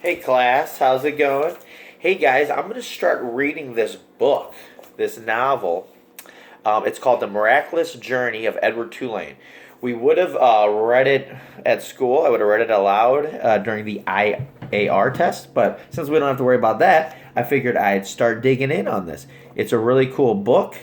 Hey class, how's it going? Hey guys, I'm going to start reading this book, this novel. It's called The Miraculous Journey of Edward Tulane. We would have read it at school. I would have read it aloud during the IAR test, but since we don't have to worry about that, I figured I'd start digging in on this. It's a really cool book,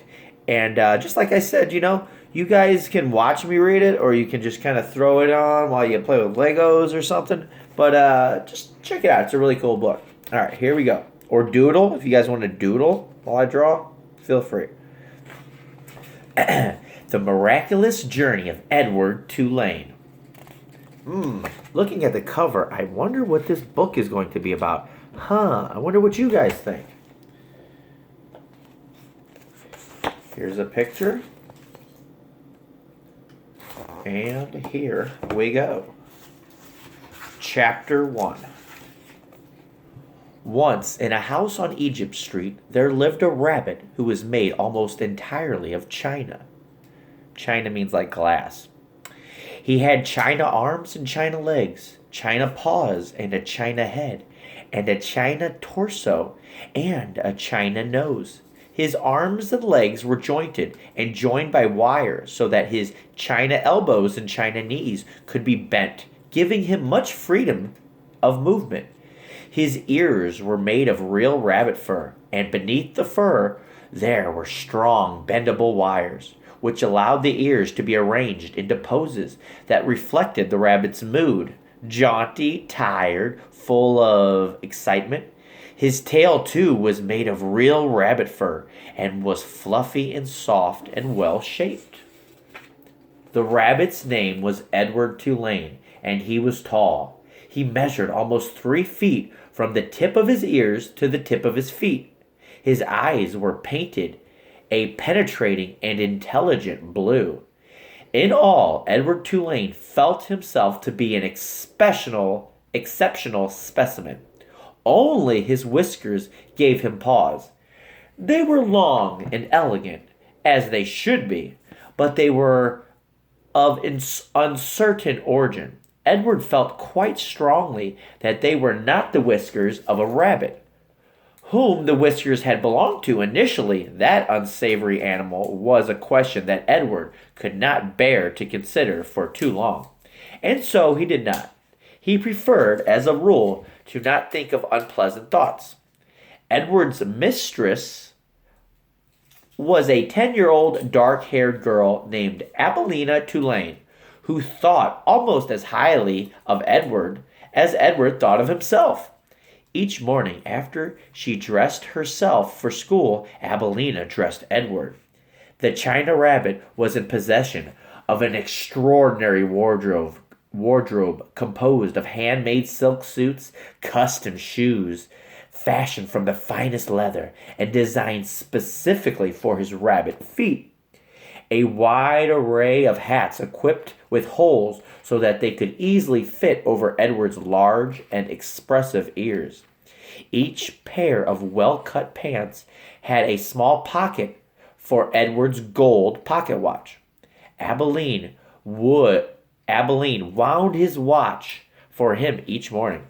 and just like I said, you guys can watch me read it, or you can just kind of throw it on while you play with Legos or something. But just check it out. It's a really cool book. All right, here we go. Or doodle. If you guys want to doodle while I draw, feel free. The Miraculous Journey of Edward Tulane. Looking at the cover, I wonder what this book is going to be about. I wonder what you guys think. Here's a picture. And here we go. Chapter 1. Once, in a house on Egypt Street, there lived a rabbit who was made almost entirely of china. China means like glass. He had china arms and china legs, china paws and a china head, and a china torso and a china nose. His arms and legs were jointed and joined by wire so that his china elbows and china knees could be bent, giving him much freedom of movement. His ears were made of real rabbit fur, and beneath the fur there were strong, bendable wires, which allowed the ears to be arranged into poses that reflected the rabbit's mood: jaunty, tired, full of excitement. His tail, too, was made of real rabbit fur and was fluffy and soft and well shaped. The rabbit's name was Edward Tulane, and he was tall. He measured almost 3 feet from the tip of his ears to the tip of his feet. His eyes were painted a penetrating and intelligent blue. In all, Edward Tulane felt himself to be an exceptional specimen. Only his whiskers gave him pause. They were long and elegant, as they should be, but they were of uncertain origin. Edward felt quite strongly that they were not the whiskers of a rabbit. Whom the whiskers had belonged to initially, that unsavory animal, was a question that Edward could not bear to consider for too long. And so he did not. He preferred, as a rule, to not think of unpleasant thoughts. Edward's mistress was a 10-year-old dark-haired girl named Abilena Tulane, who thought almost as highly of Edward as Edward thought of himself. Each morning after she dressed herself for school, Abilena dressed Edward. The China Rabbit was in possession of an extraordinary wardrobe composed of handmade silk suits, custom shoes, fashioned from the finest leather and designed specifically for his rabbit feet. A wide array of hats equipped with holes so that they could easily fit over Edward's large and expressive ears. Each pair of well-cut pants had a small pocket for Edward's gold pocket watch. Abilene wound his watch for him each morning.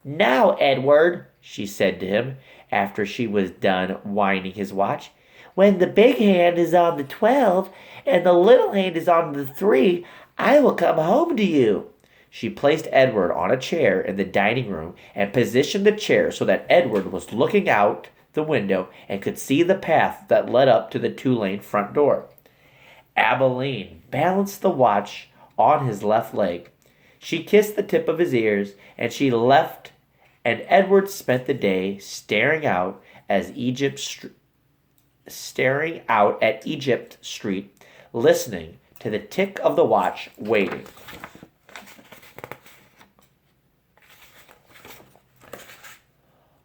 "Now, Edward," she said to him, after she was done winding his watch, "when the big hand is on the 12 and the little hand is on the 3, I will come home to you." She placed Edward on a chair in the dining room and positioned the chair so that Edward was looking out the window and could see the path that led up to the Tulane front door. Abilene balanced the watch on his left leg. She kissed the tip of his ears, and she left, and Edward spent the day staring out at Egypt Street, listening to the tick of the watch, waiting.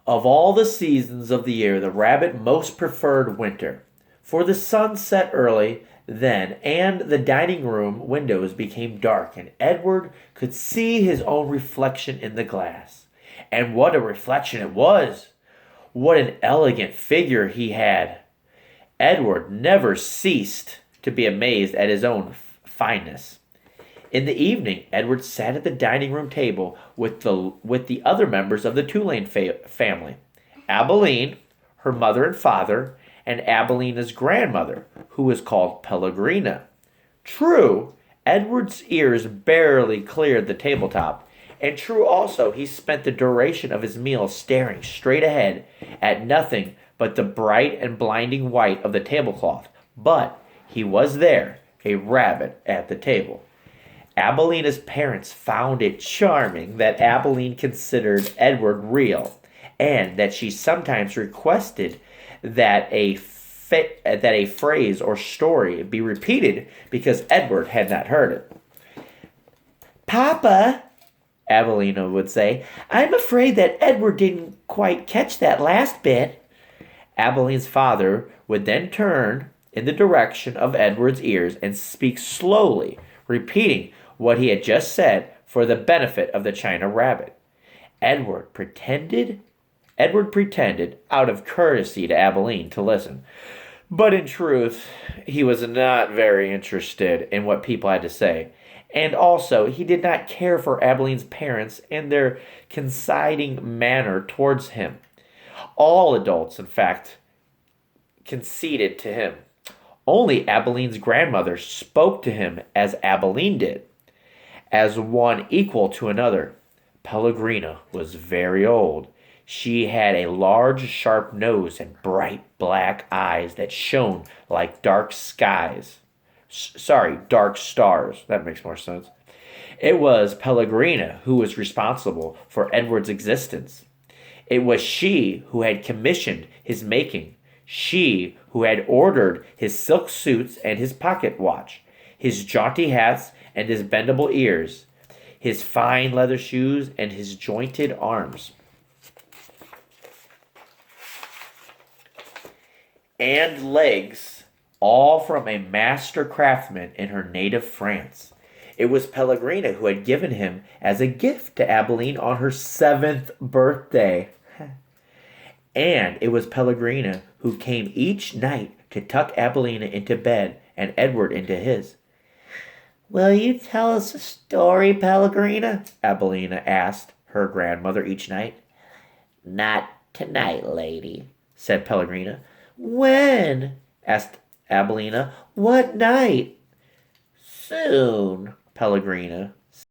Of all the seasons of the year, the rabbit most preferred winter, for the sun set early then, and the dining room windows became dark, and Edward could see his own reflection in the glass. And what a reflection it was! What an elegant figure he had! Edward never ceased to be amazed at his own fineness. In the evening, Edward sat at the dining room table with the other members of the Tulane family. Abilene, her mother and father, and Abilena's grandmother, who was called Pellegrina. True, Edward's ears barely cleared the tabletop, and true also he spent the duration of his meal staring straight ahead at nothing but the bright and blinding white of the tablecloth. But he was there, a rabbit at the table. Abilena's parents found it charming that Abilene considered Edward real, and that she sometimes requested that a phrase or story be repeated because Edward had not heard it. Papa, Abilena would say, I'm afraid that Edward didn't quite catch that last bit. Abilene's father would then turn in the direction of Edward's ears and speak slowly, repeating what he had just said for the benefit of the china rabbit. Edward pretended Edward pretended, out of courtesy to Abilene, to listen. But in truth, he was not very interested in what people had to say. And also, he did not care for Abilene's parents and their conceding manner towards him. All adults, in fact, conceded to him. Only Abilene's grandmother spoke to him as Abilene did, as one equal to another. Pellegrina was very old. She had a large, sharp nose and bright black eyes that shone like dark skies. Dark stars. That makes more sense. It was Pellegrina who was responsible for Edward's existence. It was she who had commissioned his making, she who had ordered his silk suits and his pocket watch, his jaunty hats and his bendable ears, his fine leather shoes and his jointed arms, and legs, all from a master craftsman in her native France. It was Pellegrina who had given him as a gift to Abilene on her 7th birthday. And it was Pellegrina who came each night to tuck Abilene into bed and Edward into his. Will you tell us a story, Pellegrina? Abilena asked her grandmother each night. Not tonight, lady, said Pellegrina. When? Asked Abilena. What night? Soon, Pellegrina